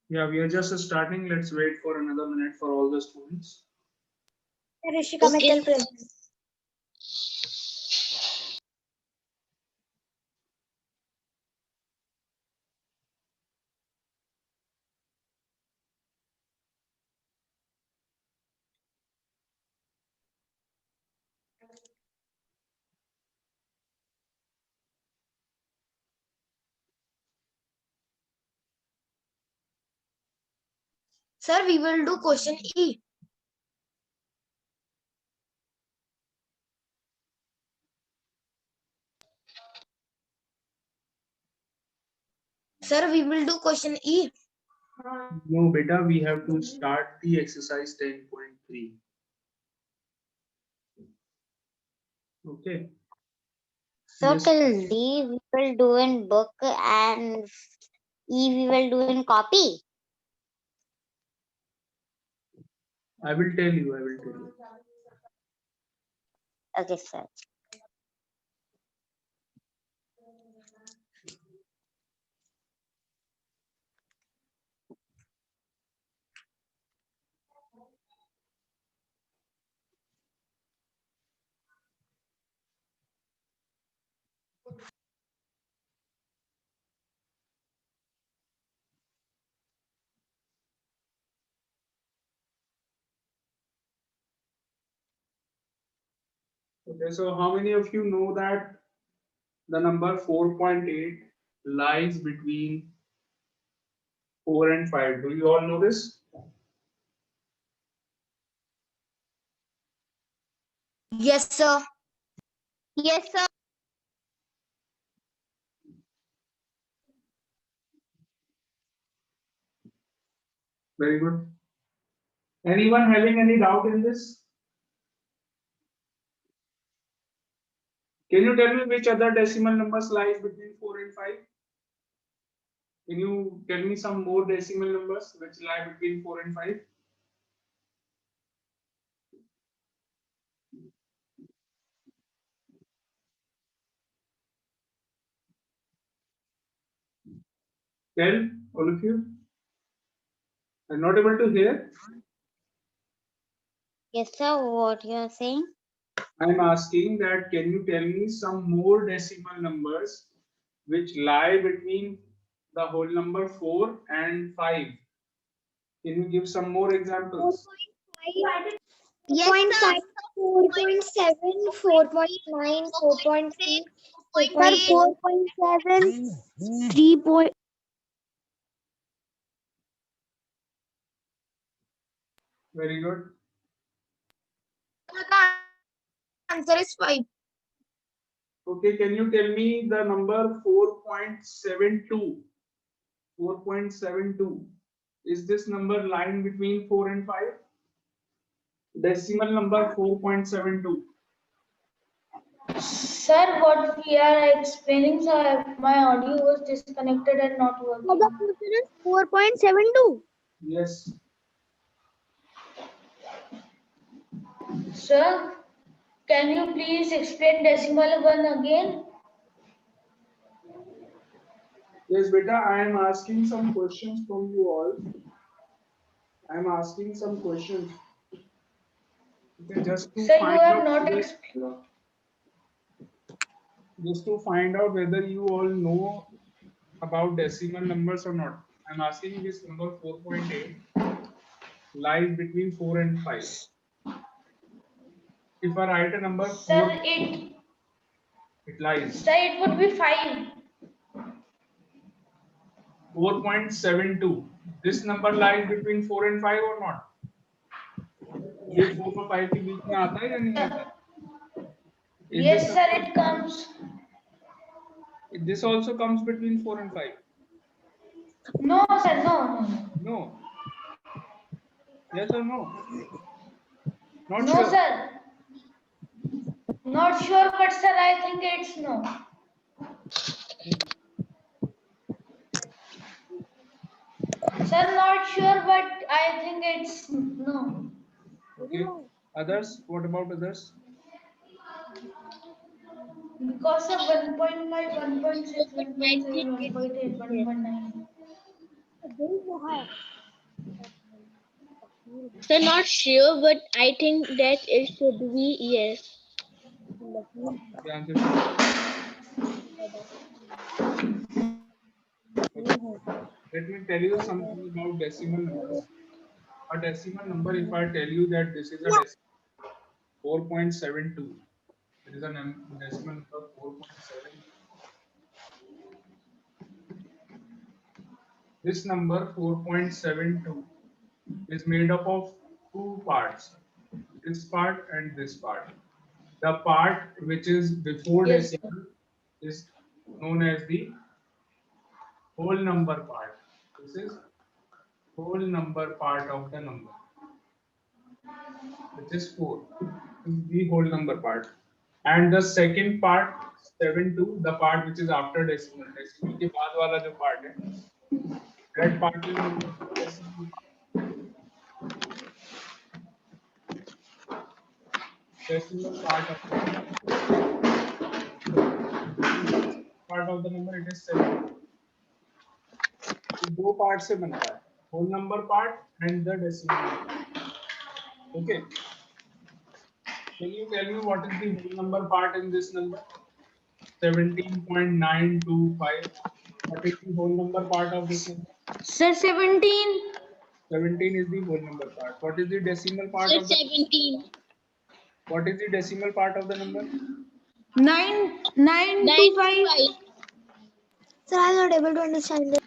Yeah, we are just starting. Let's wait for another minute for all the students. Rishika Mittal present. Sir, we will do question E. Sir, we will do question E. No, beta, we have to start the exercise 10.3. Okay. So Yes. till D we will do in book and E we will do in copy. I will tell you. I will tell you. Okay, sir. Okay, so how many of you know that the number 4.8 lies between 4 and 5? Do you all know this? Yes, sir. Yes, sir. Very good. Anyone having any doubt in this? Can you tell me which other decimal numbers lies between 4 and 5? Can you tell me some more decimal numbers which lie between 4 and 5? Tell all of you. I'm not able to hear. Yes, sir. What you are saying? I'm asking that can you tell me some more decimal numbers which lie between the whole number 4 and 5? Can you give some more examples? 4.5. Yes, 4.5, 4.7, 4.9, 4.6, 4.7, 3 point. Very good. The answer is 5. Okay, can you tell me the number 4.72? 4.72. Is this number lying between 4 and 5? Decimal number 4.72. Sir, what we are explaining, sir, my audio was disconnected and not working. The question is 4.72. Yes. Sir, can you please explain decimal one again? Yes, beta, I am asking some questions from you all. I am asking some questions. Okay, just to Sir, you find have out not whether, explained. just to find out whether you all know about decimal numbers or not. I'm asking this number 4.8 lies between 4 and 5. If I write a number 4, Sir, it lies. it would be 5. 4.72. This number lies between 4 and 5 or not? ये 4 और 5 के बीच में आता है या नहीं आता? Is this Yes, sir, number, it comes. this also comes between 4 and 5? No, sir, no. No. Yes or no? Not No, sure. sir. Not sure, but sir, I think it's no. Sir, not sure, but I think it's no. Okay. Others? What about others? Because of 1.5, 1.6, 1.7, 1.8, 1.9. So not sure, but I think that it should be yes. The answer okay. Let me tell you something about decimal numbers. A decimal number, if I tell you that this is a decimal 4.72, it is a decimal number 4.7. This number 4.72 is made up of two parts, this part and this part. The part which is before Yes, sir. decimal is known as the whole number part. This is whole number part of the number, which is 4. This is the whole number part. And the second part, 72, the part which is after decimal. Decimal के बाद वाला जो part है, that part is known as the decimal part. Decimal part of the number. Part of the number, it is 7. दो part से बनता है, whole number part and the decimal part. Okay. Can you tell me what is the whole number part in this number? 17.925. What is the whole number part of this number? Sir, 17. 17 is the whole number part. What is the decimal part So of the? 17. What is the decimal part of the number? 925. Sir, I'm not able to understand it.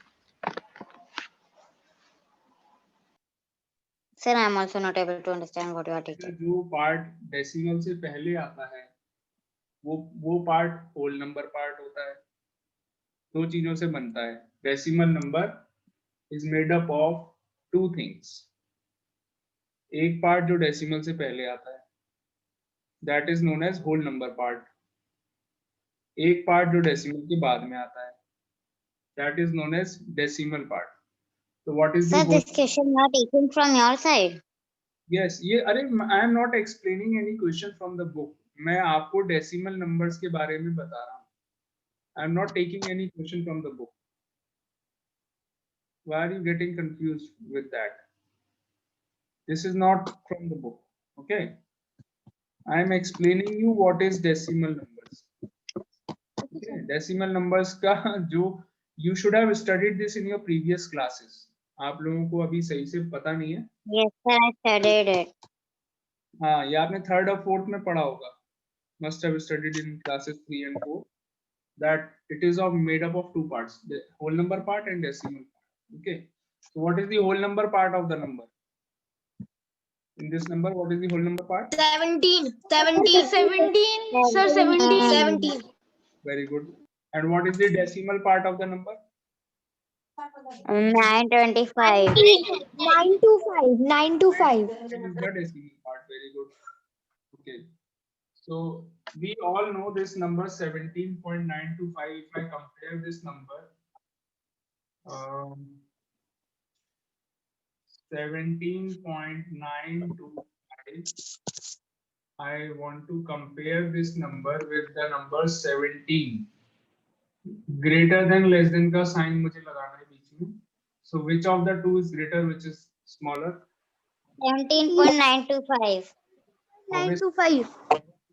Sir, I am also not able to understand what you are teaching. जो part decimal से पहले आता है वो part whole number part होता है. दो चीजों से बनता है. Decimal number is made up of two things. एक पार्ट जो डेसिमल से पहले आता है, that is known as whole number part. एक पार्ट जो डेसिमल के बाद में आता है, that is known as decimal part. So what is Sir, the this question you are taking from your side. yes ये अरे I am not explaining any question from the book. मैं आपको डेसिमल नंबर्स के बारे में बता रहा हूँ. I am not taking any question from the book. Why are you getting confused with that? This is not from the book. Okay. I am explaining you what is decimal numbers. Okay. Decimal numbers का जो you should have studied this in your previous classes. आप लोगों को अभी सही से पता नहीं है. Yes, sir, I studied it. हाँ, ये आपने थर्ड और फोर्थ में पढ़ा होगा. Must have studied in classes 3 and 4 that it is made up of two parts, the whole number part and decimal part. Okay. So what is the whole number part of the number? In this number, what is the whole number part? 17. 17. Sir, 17. 17. Very good. And what is the decimal part of the number? 925. 925. 925. That is the decimal part. Very good. Okay. So we all know this number 17.925. If I compare this number, 17.925, I want to compare this number with the number 17. Greater than less than का sign मुझे लगाना है बीच में. So which of the two is greater, which is smaller? 17.925. 925.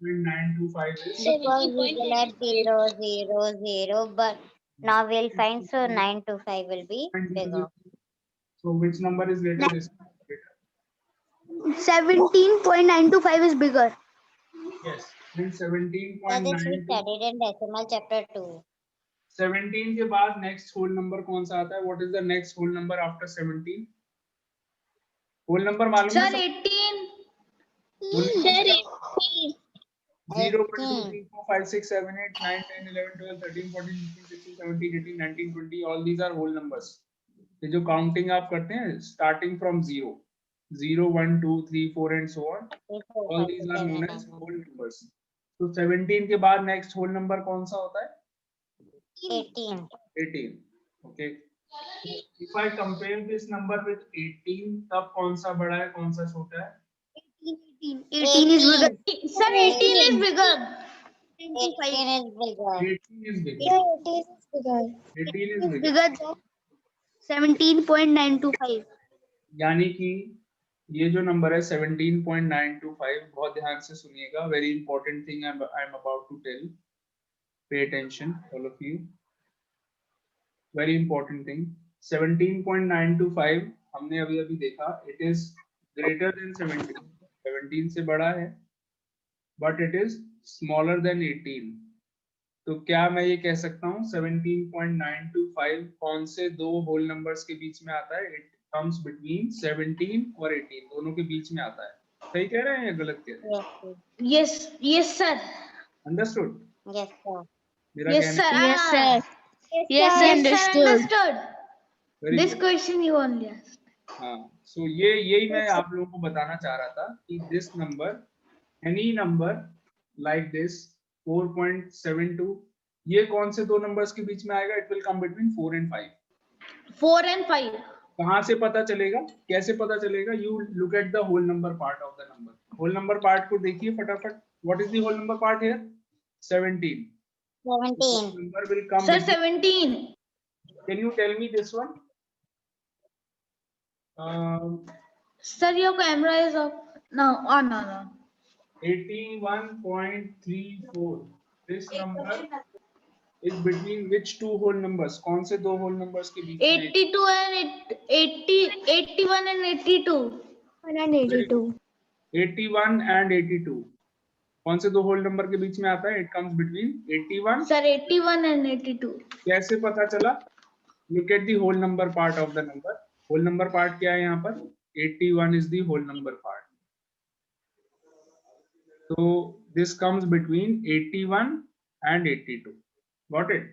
925 is Because we will add 0, 0, 0, but now we'll find so 925 will be bigger. So which number is greater? This one is greater. 17.925 is bigger. Yes. Then So this we 17.9. studied in decimal chapter 2. 17 के बाद next whole number कौन सा आता है? What is the next whole number after 17? Whole number मालूम Sir, है? 18. Whole number Sir, क्या? 0, 1, 2, 18. 3, 4, 5, 6, 7, 8, 9, 10, 11, 12, 13, 14, 15, 16, 17, 18, 19, 20. All these are whole numbers. ये जो counting आप करते हैं, starting from 0, 0, 1, 2, 3, 4, and so on. All these are known as whole numbers. So 17 के बाद next whole number कौन सा होता है? 18. 18. Okay. If I compare this number with 18, तब कौन सा बड़ा है, कौन सा छोटा है? 18 is bigger. Sir, 18 is bigger. 18 is bigger. 18 is bigger. Yeah, 18 is bigger. 18 is bigger. Bigger than 17.925. यानी कि ये जो नंबर है 17.925, बहुत ध्यान से सुनिएगा. Very important thing I am about to tell. Pay attention all of you. Very important thing. 17.925 हमने अभी अभी देखा. It is greater than 17. 17 से बड़ा है, but it is smaller than 18. तो क्या मैं ये कह सकता हूँ 17.925 कौन से दो होल नंबर्स के बीच में आता है? इट कम्स बिटवीन 17 और 18, दोनों के बीच में आता है. सही कह रहे हैं या गलत कह रहे हैं? Yes, Yes, sir. Understood? yes, sir. मेरा Yes, sir. कहना Yes, sir. Yes, Yes, sir, understood. understood. very This good. question you only asked. हाँ, सो यही मैं आप लोगों को बताना चाह रहा था कि this number, any number like this 4.72, ये कौन से दो नंबर्स के बीच में आएगा? It will come between 4 and 5. 4 and 5. कहाँ से पता चलेगा? कैसे पता चलेगा? You look at the whole number part of the number. Whole number part को देखिए फटाफट. What is the whole number part here? 17. 17. Number will come. Sir, 17. Can you tell me this one? Sir, your camera is off. No, on, on, on. 81.34. This number is between which two whole numbers? कौन से दो whole numbers के बीच में? 82 and 81 and 82. 182. 81 and 82. कौन से दो whole number के बीच में आता है? It comes between 81. Sir, 81 and 82. कैसे पता चला? Look at the whole number part of the number. Whole number part क्या है यहाँ पर? 81 is the whole number part. So this comes between 81 and 82. Got it?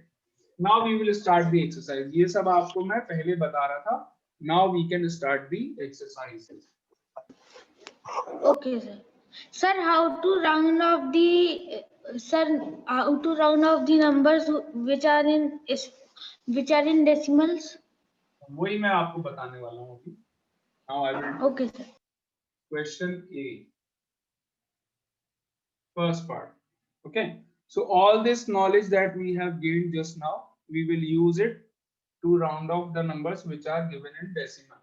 Now we will start the exercise. ये सब आपको मैं पहले बता रहा था. Now we can start the exercises. Okay, sir. Sir, how to round off the numbers which are in decimals? वही मैं आपको बताने वाला हूँ अभी. Now I will Okay, sir. question A. First part. Okay. So all this knowledge that we have gained just now, we will use it to round off the numbers which are given in decimal.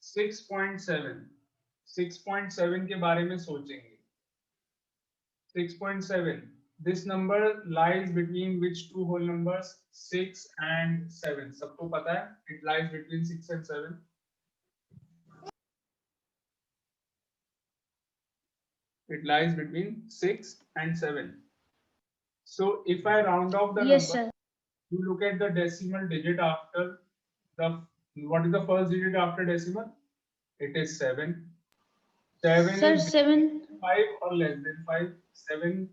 6.7. 6.7 के बारे में सोचेंगे. 6.7. This number lies between which two whole numbers? 6 and 7. सबको पता है? It lies between 6 and 7. It lies between 6 and 7. So if I round off the Yes, number, sir. you look at the decimal digit after the, what is the first digit after decimal? It is 7. 7 Sir, is 7. 5 or less than 5. 7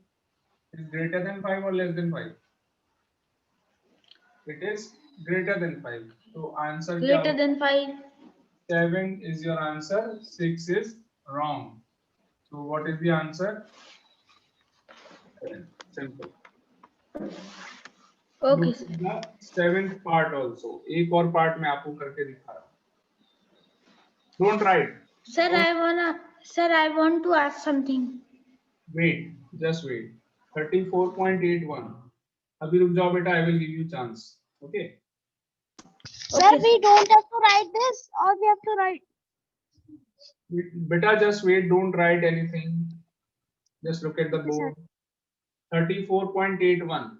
is greater than 5 or less than 5. It is greater than 5. So answer क्या Greater होगा? than 5. 7 is your answer. 6 is wrong. So what is the answer? 7. Simple. Okay, Look sir. at the seventh part also. एक और part मैं आपको करके दिखा रहा हूँ. Don't write. Sir, I want to ask something. Wait. Just wait. 34.81. अभी रुक जाओ बेटा. I will give you chance. Okay. Sir, we don't have to write this, or we have to write. Beta, just wait. Don't write anything. Just look at the board. 34.81.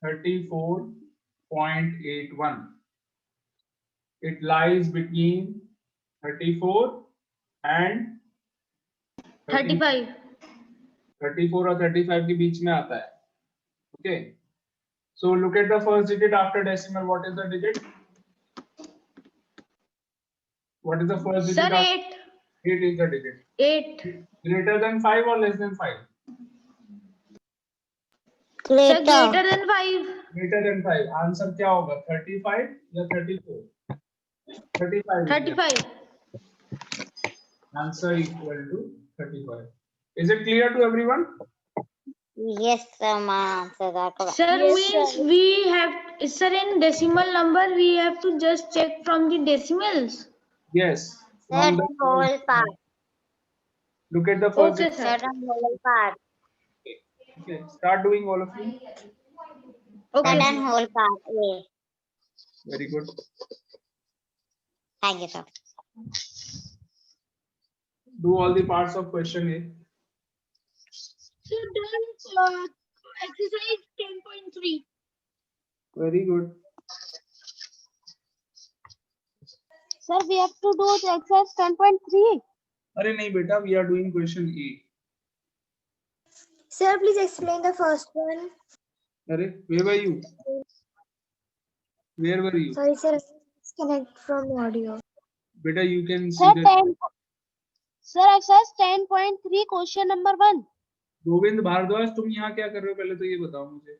34.81. It lies between 34 and 35. 34 और 35 के बीच में आता है. Okay. So look at the first digit after decimal. What is the digit? What is the first digit? Sir, after- 8. 8 is the digit. 8. Greater than 5 or less than 5? Sir, Greater. greater than 5. Greater than 5. Answer क्या होगा? 35 या 34? 35. 35. Answer equal to 35. Is it clear to everyone? Yes, sir, my answers are correct. Sir, Yes, means sir. we have, sir, in decimal number, we have to just check from the decimals. Yes. Certain whole part. Look at the first Okay, digit. sir. Certain whole part. Okay, start doing all of you. I done whole part A. Very good. Thank you, sir. Do all the parts of question A. So done exercise 10.3. Very good. Sir, we have to do the exercise 10.3. Arey nahi beta, we are doing question A. Sir, please explain the first one. Arey, where were you? Where were you? Sorry, sir. Disconnect from audio. Beta, you can see Sir, the. Sir, exercise 10.3 question number 1. Govind Bhardwaj, तुम यहाँ क्या कर रहे हो पहले तो ये बताओ मुझे.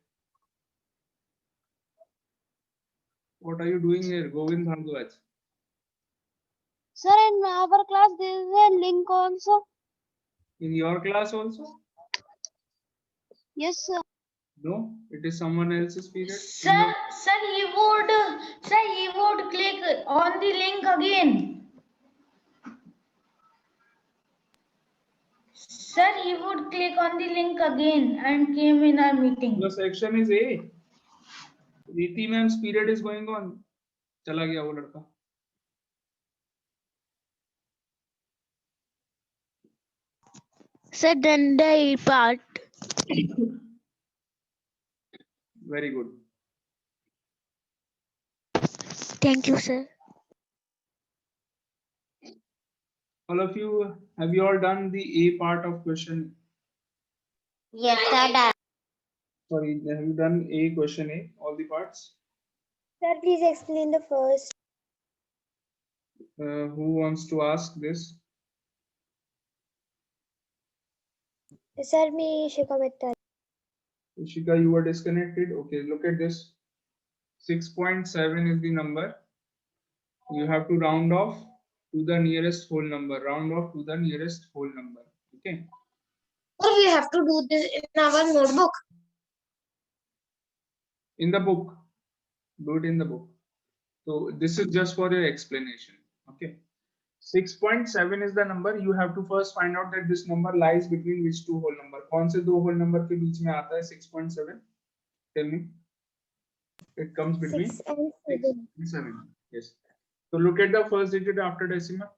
What are you doing here, Govind Bhardwaj? Sir, in our class there is a link also. In your class also? Yes, sir. No, it is someone else's period. Sir, he would click on the link again. Sir, he would click on the link again and came in our meeting. The section is A. Riti ma'am's period is going on. चला गया वो लड़का. Sir, then the part. Very good. Thank you, sir. All of you, have you all done the A part of question? Yes, sir, done. Sorry, have you done A question A, all the parts? Sir, please explain the first. Who wants to ask this? Sir, me Ishika Mittal. Ishika, you were disconnected. Okay, look at this. 6.7 is the number. You have to round off to the nearest whole number. Round off to the nearest whole number. Okay. Sir, we have to do this in our notebook. In the book. Do it in the book. So this is just for your explanation. Okay. 6.7 is the number. You have to first find out that this number lies between which two whole number. कौन से दो whole number के बीच में आता है 6.7? Tell me. It comes between 6 and 6 and 7. Yes. So look at the first digit after decimal.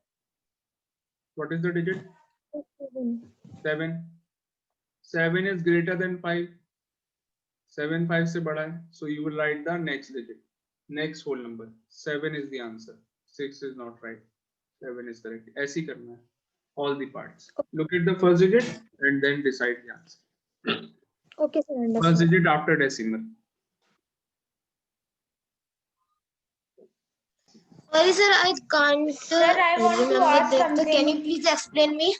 What is the digit? 7. 7 is greater than 5. 7 5 से बड़ा है. So you will write the next digit. Next whole number. 7 is the answer. 6 is not right. 7 is correct. ऐसे ही करना है. All the parts. Look at the first digit and then decide the answer. Okay, sir. First digit after decimal. Sorry, sir, I can't. Sir, I want to ask something. Can you please explain me?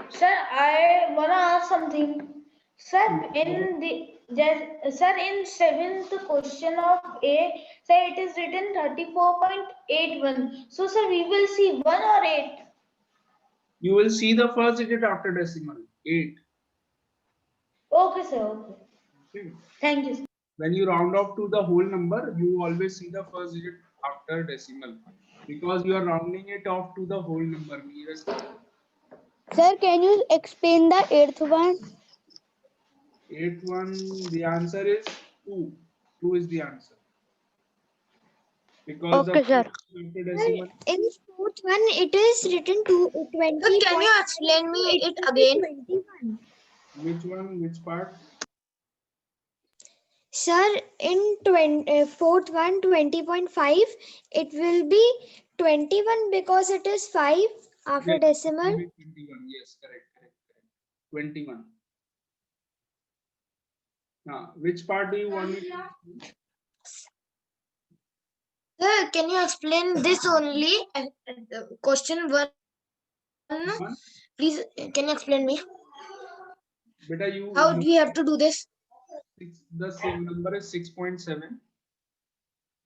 Sir, I wanna ask something. Sir, in in seventh question of A, sir, it is written 34.81. So, sir, we will see 1 or 8. You will see the first digit after decimal. 8. Okay, sir. Okay. Okay. Thank you, sir. When you round off to the whole number, you always see the first digit after decimal because you are rounding it off to the whole number. Nearest. Sir, can you explain the 8th one? 8th one, the answer is 2. 2 is the answer. Because Okay, sir. after decimal. In fourth one, it is written to 20. Can you explain me it again? 21. Which one? Which part? Sir, in fourth one, 20.5, it will be 21 because it is 5 after Yes, decimal. 21. Yes, correct. 21. Now, which part do you want me to explain? Sir, can you explain this only? Question 1. One? Please, can you explain me? Beta, you. How do we have to do this? The same number is 6.7.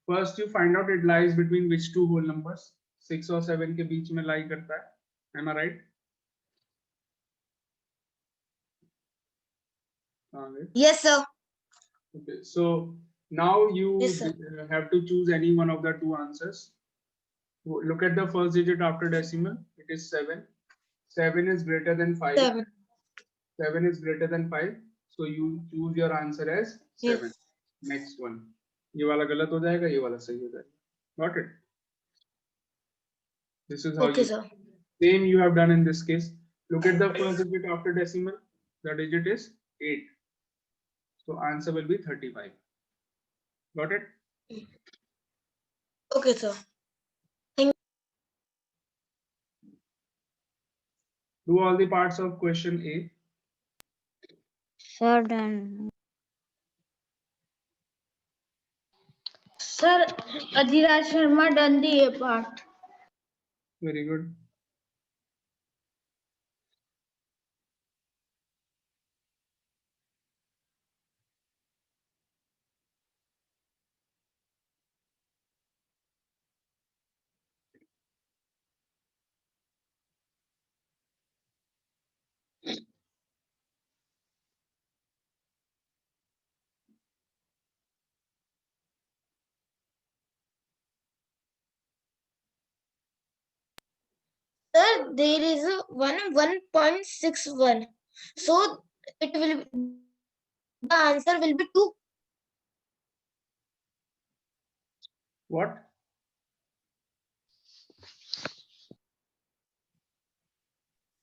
First, you find out it lies between which two whole numbers. 6 और 7 के बीच में lie करता है. Am I right? Yes, sir. Okay, so now you Yes, sir. have to choose any one of the two answers. Look at the first digit after decimal. It is 7. 7 is greater than 5. 7. 7 is greater than 5. So you choose your answer as 7. Next one. ये वाला गलत हो जाएगा, ये वाला सही हो जाएगा. Got it? This is how Okay, you. sir. Same you have done in this case. Look at the first digit after decimal. The digit is 8. So answer will be 35. Got it? Okay, sir. Do all the parts of question A. Sir, done. Sir, Adhiraj Sharma done the A part. Very good. Sir, there is a 1.61. So it will the answer will be 2. What?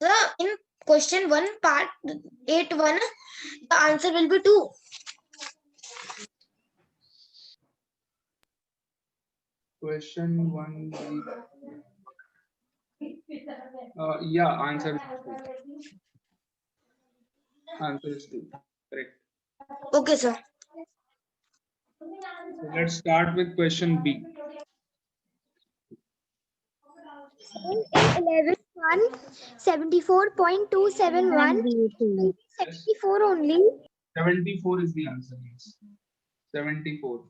Sir, in question 1 part 8.1, the answer will be 2. Question 1. Yeah, answer is 2. Correct. Okay, sir. So let's start with question B. In 11.1, 74.271, 74 only. 74 is the answer. Yes. 74.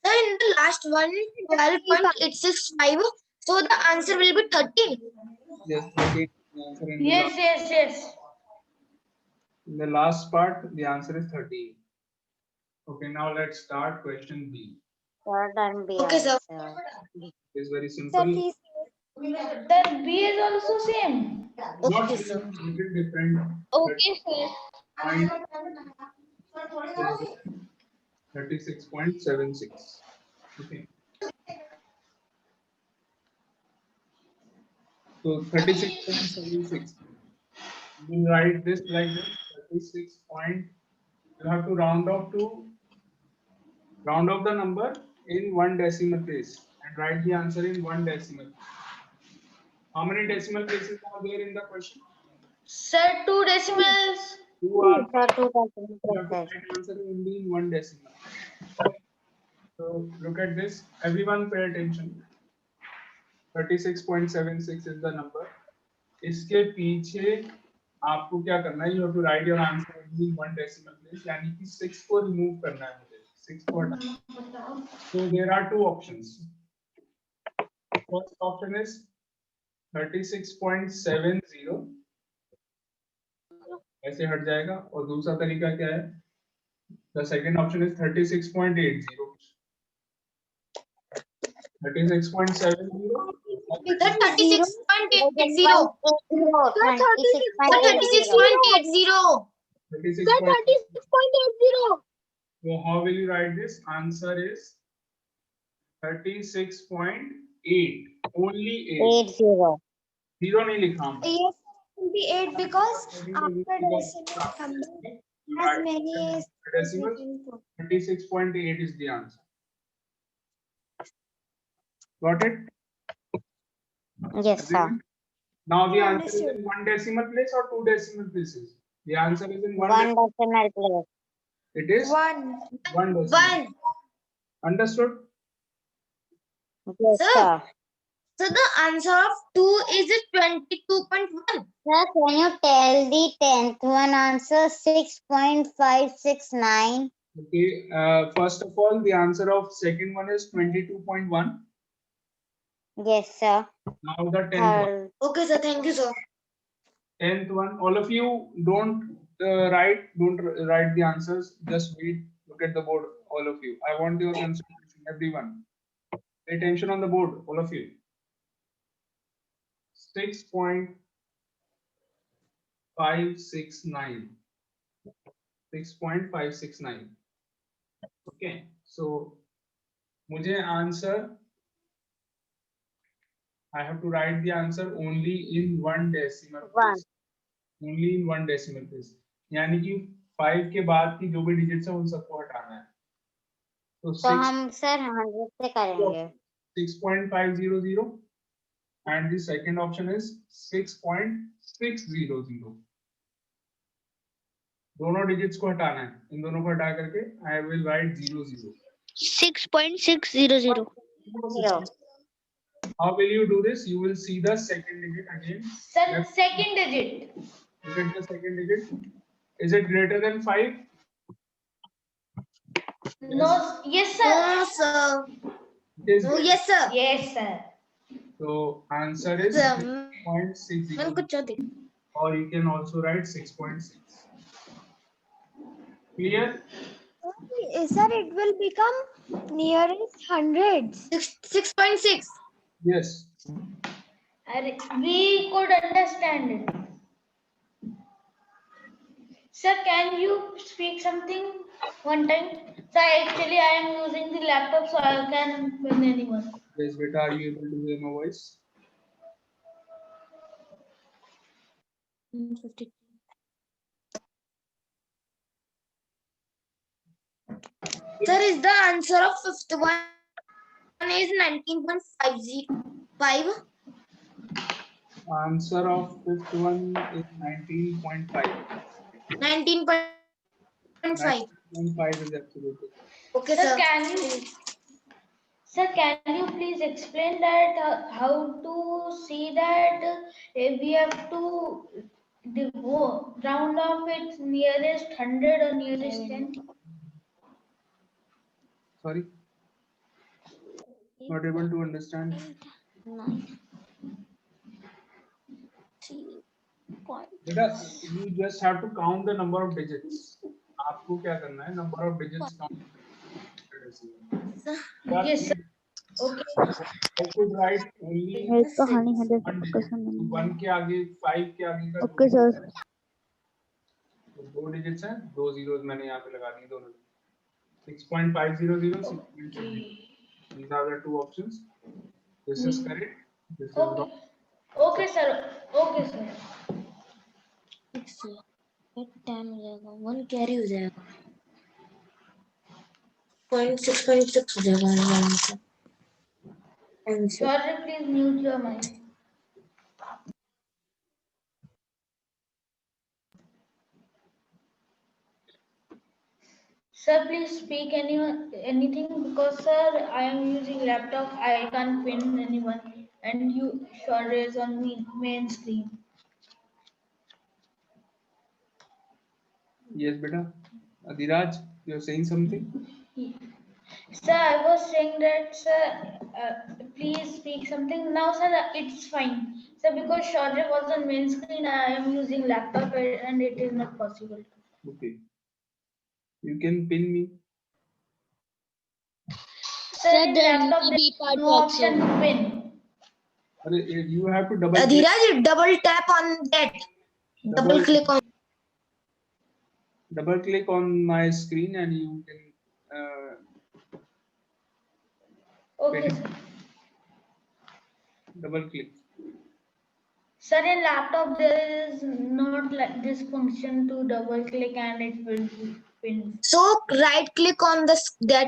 Sir, in the last one, 12.865, so the answer will be 13. Yes, 13 is the answer in the last. Yes. In the last part, the answer is 13. Okay, now let's start question B. Sir, done. B Okay, sir. answer. It's very Sir, simple. please. Then B is also same. Not Okay, really, sir. little different. Okay, sir. Point 36.76. Okay. So 36.76. You write this like this. 36 point. You have to round off the number in 1 decimal place and write the answer in 1 decimal. How many decimal places are there in the question? Sir, 2 decimals. 2 are. Sir, 2 You have to decimal places. write answer only in 1 decimal. So look at this. Everyone pay attention. 36.76 is the number. इसके पीछे आपको क्या करना है? You have to write your answer only in 1 decimal place. यानी कि 6 को remove करना है मुझे. 6 को हटाना. So there are 2 options. First option is 36.70. ऐसे हट जाएगा. और दूसरा तरीका क्या है? The second option is 36.80. 36.70. Sir, 36.80. Sir, 36.80. 36.80. So how will you write this? Answer is 36.8. Only 8. 80. 0 नहीं लिखा हमने. Yes, will be 8 because after decimal You number as write many as decimal. 36.8 is the answer. Got it? Yes, sir. Now the Yeah, answer is in 1 decimal place or 2 decimal places? The answer is in 1 1 decimal place. It is 1. 1 decimal. 1. Understood? Yes, Sir. sir. So the answer of 2 is 22.1. Sir, can you tell the 10th one answer? 6.569. Okay. First of all, the answer of second one is 22.1. Yes, sir. Now the 10th one. Okay, sir. Thank you, sir. 10th one. All of you don't write the answers. Just read. Look at the board all of you. I want your concentration, everyone. Pay attention on the board, all of you. 6.569. 6.569. Okay, so मुझे answer, I have to write the answer only in one decimal place. Only in one decimal place. यानी कि 5 के बाद की जो भी digits है उन सबको हटाना है. तो हम सर 100 से करेंगे. 6.500 and the second option is 6.600. दोनों digits को हटाना है. इन दोनों को हटा करके I will write 00. 6.600. How will you do this? You will see the second digit again. Sir, second digit. Look at the second digit. Is it greater than 5? No. Yes, sir. No, sir. It is No, yes, sir. Yes, sir. So answer is 6.60. Or you can also write 6.6. Clear? Sir, it will become nearest hundreds. 6.6. Yes. We could understand it. Sir, can you speak something one time? Sir, actually I am using the laptop, so I can pin anyone. Yes, beta, are you able to hear my voice? 50. Sir, is the answer of 51 is 19.505? Answer of fifth one is 19.5. 19.5. 19.5 is absolutely. Okay, Sir, sir. can you please explain that how to see that we have to round off its nearest 100 or nearest 10? Sorry? Not able to understand. 9. 3. Beta, you just have to count the number of digits. आपको क्या करना है? Number of digits count. Yes, sir. Okay. I could write only कहानी 1 के आगे 5 के आगे का. Okay, sir. दो digits हैं, दो zeros मैंने यहाँ पे लगा दिए दोनों. 6.500, 6.600. These are the two options. This is correct. This is wrong. Okay, sir. Okay, sir. 10 हो जाएगा, 1 कैरी हो जाएगा, 0.6 हो जाएगा answer. Sorry, please mute your mic. Sir, please speak anything because sir, I am using laptop. I can't pin anyone, and you short raise on main screen. Yes, beta. Adhiraj, you're saying something? Sir, I was saying that, sir, please speak something. Now, sir, it's fine. Sir, because short was on main screen, I am using laptop and it is not possible. Okay. You can pin me. Sir, in there laptop, may be there is part no option to pin. You have to double click. Adhiraj, double tap on that. Double click on. Double click on my screen and you can Okay, pin. sir. Double click. Sir, in laptop, there is not like this function to double click and it will be pinned. So right click on that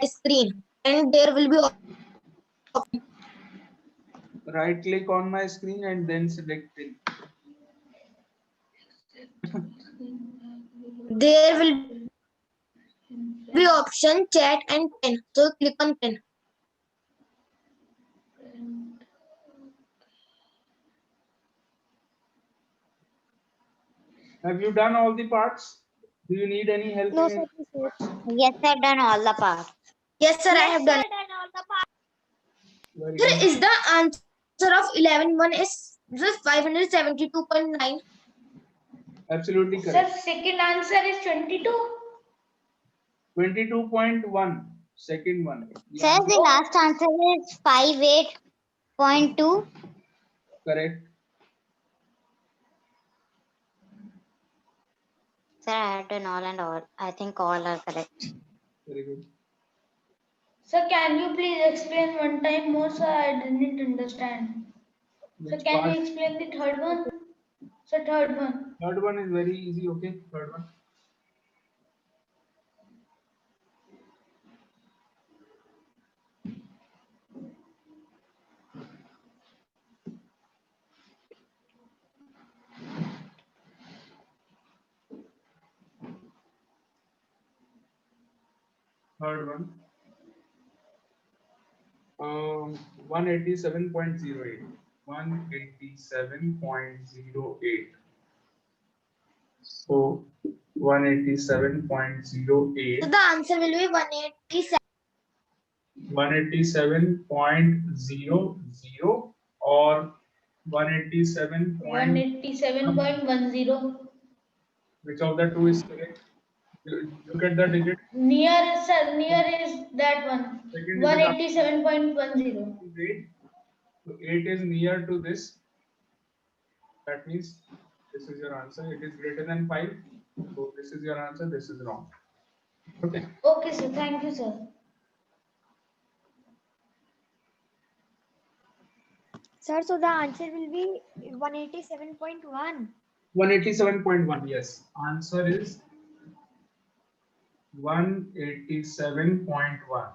screen and there will be Right click on my screen and then select pin. there will be option chat and pen. So click on pen. Have you done all the parts? Do you need any help? No, in sir. Yes, sir, done all the parts. Yes, sir. I have done. Very Sir, good. is the answer of 11 is 572.9? Absolutely Sir, correct. second answer is 22. 22.1. Second one. The Sir, answer the last answer is 58.2. correct. Sir, I had done all and all. I think all are correct. Very good. Sir, can you please explain one time more, sir? I didn't understand. So Which can part? you explain the third one? Sir, third one. Third one is very easy. Okay, third one. Third one. 187.08. 187.08. So 187.08. So the answer will be 187. 187.00 or 187. 187.10. Which of the two is correct? Look at the digit. Near, sir, near is that one. Second digit after 187.10. 8. So 8 is near to this. That means this is your answer. It is greater than 5. So this is your answer. This is wrong. Okay. Okay, sir. Thank you, sir. Sir, so the answer will be 187.1. 187.1. Yes. Answer is 187.1.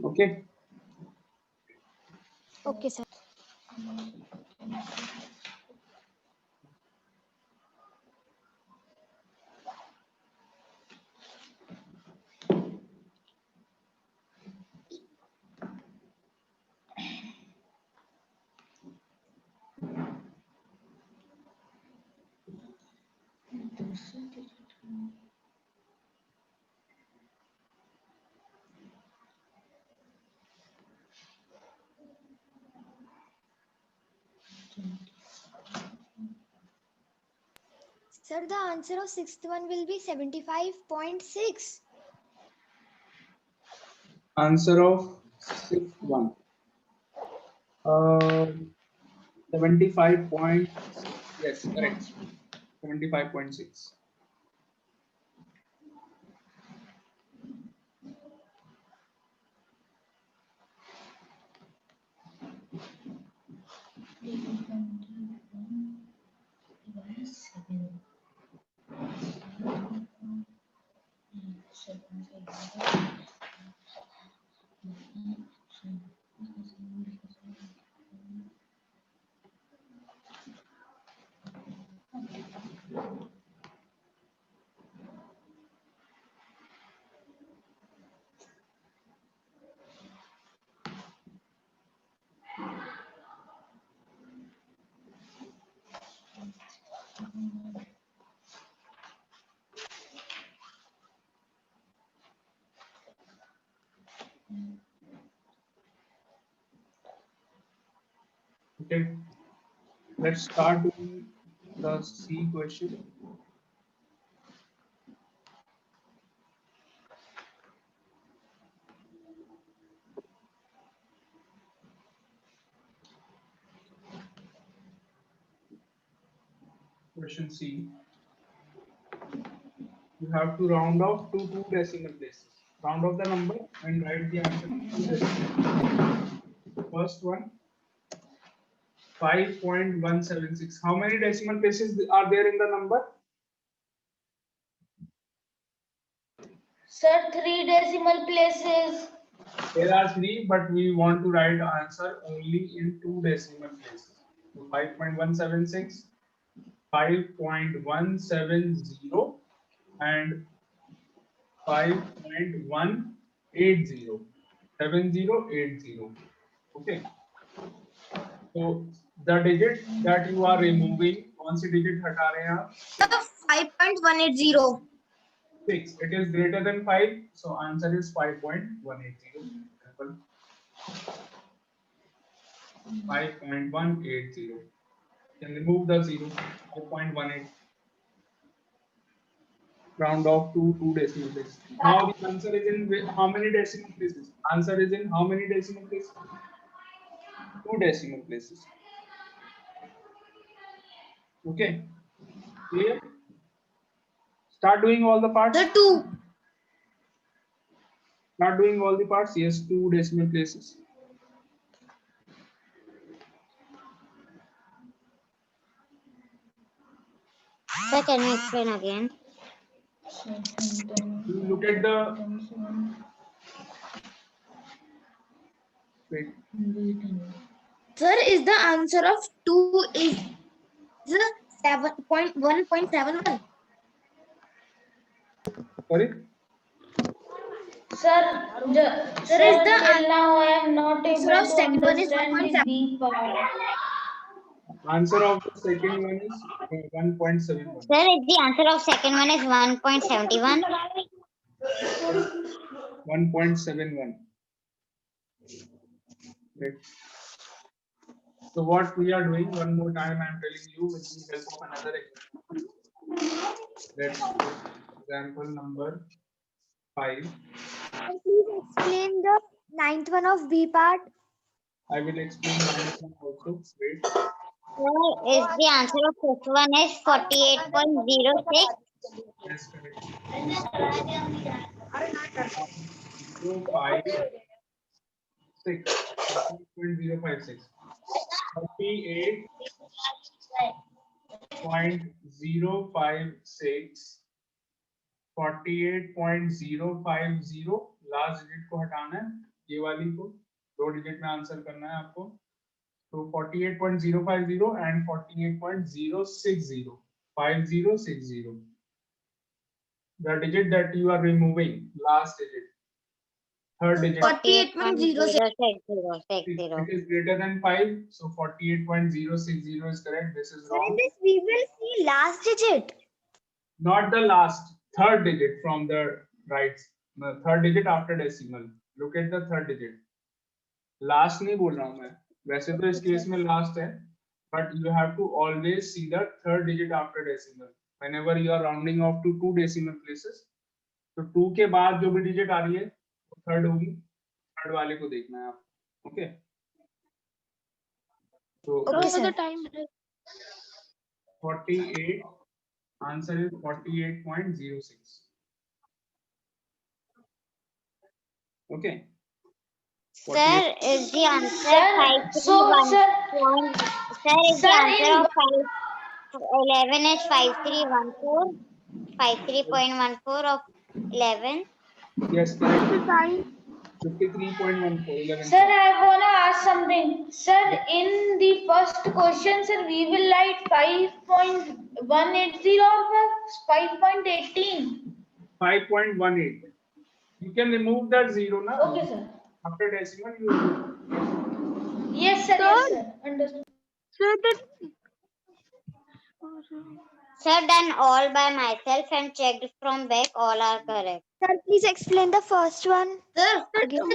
Okay. Okay, sir. Sir, the answer of sixth one will be 75.6. Answer of sixth one. 75 point. Yes, correct. 75.6. Okay. Let's start doing the C question. Question C. You have to round off to 2 decimal places. Round off the number and write the answer. First one, 5.176. How many decimal places are there in the number? Sir, 3 decimal places. There are 3, but we want to write answer only in 2 decimal places. So 5.176, 5.170, and 5.180. 7080. Okay. So the digit that you are removing, कौन सी digit हटा रहे हैं आप? 5.180. 6. It is greater than 5, so answer is 5.180. 5.180. Can remove the 0. 5.18. round off to 2 decimal places. Now the answer is in how many decimal places? Answer is in how many decimal places? 2 decimal places. Okay, clear? Start doing all the parts. The 2. Start doing all the parts. Yes, 2 decimal places. Sir, can you explain again? You look at the wait. Sir, is the answer of 2 is the 1.71. Sorry. Sir, Sir, is the till now I am not answer able of to second one is understand the 1.7. B part. Answer of the second one is 1.71. Sir, if the answer of second one is 1.71. 1.71. Right. So what we are doing, one more time I am telling you with the help of another example. Let's take example number 5. Please explain the ninth one of B part. I will explain the one also. Wait. Sir, is the answer of fifth one is 48.06. Yes, correct. 0.056. 48.056. 48.050 last digit को हटाना है, ये वाली को 2 digit में answer करना है आपको. तो 48.050 and 48.060. 5060. The digit that you are removing, last digit, third digit. 48.06. 48.060. It is greater than 5, so 48.060 is correct. This is Sir, in wrong. this we will see last digit. Not the last, third digit from the right. No, third digit after decimal. Look at the third digit. Last नहीं बोल रहा हूँ मैं. वैसे तो इस case में last है, but you have to always see the third digit after decimal. Whenever you are rounding off to 2 decimal places, तो 2 के बाद जो भी digit आ रही है, वो third होगी. Third वाले को देखना है आप. Okay. So Okay, So sir. the time is 48. Answer is 48.06. Okay. Sir, is the answer Sir, so, 531? sir, Sir, is the Sir, answer in- of 11 is 5314? 53.14 of 11. Yes, correct. 53.14. 11. Sir, I wanna ask something. Sir, in the first question, sir, we will write 5.180 or 5.18. 5.18. You can remove that 0 now. Okay, sir. After decimal, you remove. Yes, sir. Yes, sir. Understood. so the Sir, done all by myself and checked from back. All are correct. Sir, please explain the first one. Sir, Again.